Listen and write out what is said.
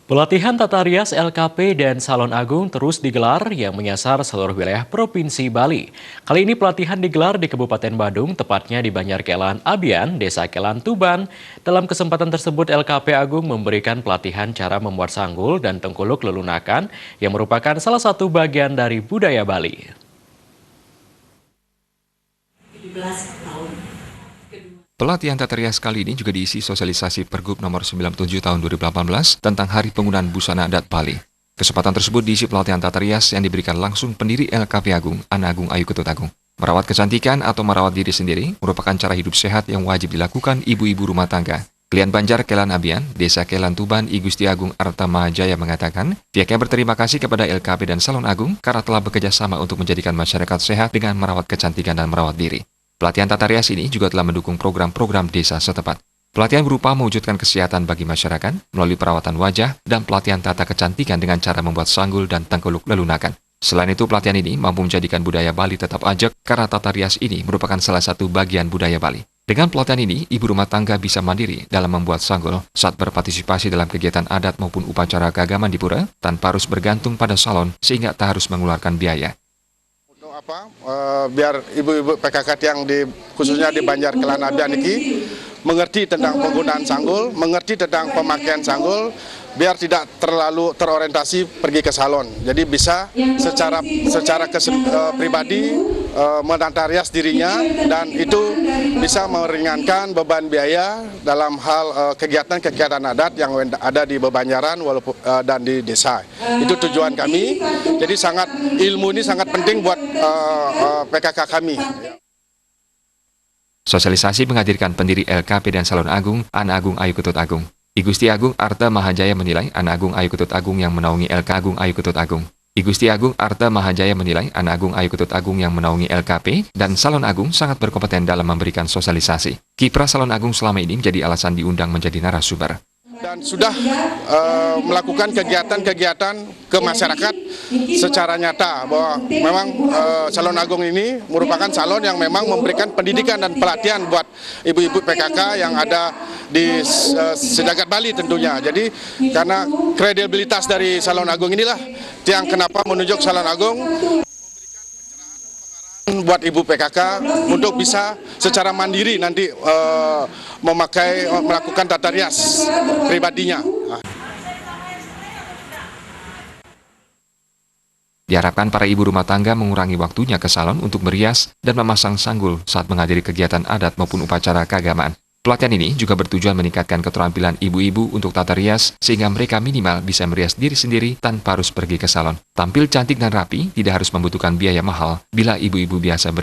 Pelatihan tata rias LKP dan Salon Agung terus digelar yang menyasar seluruh wilayah Provinsi Bali. Kali ini pelatihan digelar di Kabupaten Badung, tepatnya di Banjarkelan Abian, Desa Kelan Tuban. Dalam kesempatan tersebut, LKP Agung memberikan pelatihan cara membuat sanggul dan tengkuluk lelunakan yang merupakan salah satu bagian dari budaya Bali. 17 tahun. Pelatihan tata rias kali ini juga diisi sosialisasi Pergub nomor 97 tahun 2018 tentang Hari Penggunaan Busana Adat Bali. Kesempatan tersebut diisi pelatihan tata rias yang diberikan langsung pendiri LKP Agung, Ana Agung Ayu Ketut Agung. Merawat kecantikan atau merawat diri sendiri merupakan cara hidup sehat yang wajib dilakukan ibu-ibu rumah tangga. Klien Banjarkelan Abian, Desa Kelan Tuban, I Gusti Agung Arta Mahajaya mengatakan, pihaknya berterima kasih kepada LKP dan Salon Agung karena telah bekerja sama untuk menjadikan masyarakat sehat dengan merawat kecantikan dan merawat diri. Pelatihan tata rias ini juga telah mendukung program-program desa setempat. Pelatihan berupa mewujudkan kesehatan bagi masyarakat melalui perawatan wajah dan pelatihan tata kecantikan dengan cara membuat sanggul dan tengkuluk lelunakan. Selain itu, pelatihan ini mampu menjadikan budaya Bali tetap ajak karena tata rias ini merupakan salah satu bagian budaya Bali. Dengan pelatihan ini, ibu rumah tangga bisa mandiri dalam membuat sanggul saat berpartisipasi dalam kegiatan adat maupun upacara keagamaan di pura tanpa harus bergantung pada salon sehingga tak harus mengeluarkan biaya. Biar ibu-ibu PKK yang khususnya di Banjarkelan Abian ini mengerti tentang penggunaan sanggul, mengerti tentang pemakaian sanggul, biar tidak terlalu terorientasi pergi ke salon. Jadi bisa secara pribadi menata rias dirinya dan itu bisa meringankan beban biaya dalam hal kegiatan-kegiatan adat yang ada di Bebanjaran dan di desa. Itu tujuan kami. Jadi ilmu ini sangat penting buat PKK kami. Sosialisasi menghadirkan pendiri LKP dan Salon Agung, Ana Agung Ayu Ketut Agung. I Gusti Agung Arta Mahajaya menilai Ana Agung Ayu Ketut Agung yang menaungi LK Agung Ayu Ketut Agung. I Gusti Agung Arta Mahajaya menilai Ana Agung Ayu Ketut Agung yang menaungi LKP dan Salon Agung sangat berkompeten dalam memberikan sosialisasi. Kiprah Salon Agung selama ini menjadi alasan diundang menjadi narasumber. Dan sudah melakukan kegiatan-kegiatan ke masyarakat secara nyata bahwa memang Salon Agung ini merupakan salon yang memang memberikan pendidikan dan pelatihan buat ibu-ibu PKK yang ada di sejagat Bali tentunya. Jadi karena kredibilitas dari Salon Agung inilah yang kenapa menunjuk Salon Agung buat ibu PKK untuk bisa secara mandiri nanti melakukan tata rias pribadinya. Diharapkan para ibu rumah tangga mengurangi waktunya ke salon untuk merias dan memasang sanggul saat menghadiri kegiatan adat maupun upacara keagamaan. Pelatihan ini juga bertujuan meningkatkan keterampilan ibu-ibu untuk tata rias sehingga mereka minimal bisa merias diri sendiri tanpa harus pergi ke salon. Tampil cantik dan rapi tidak harus membutuhkan biaya mahal bila ibu-ibu biasa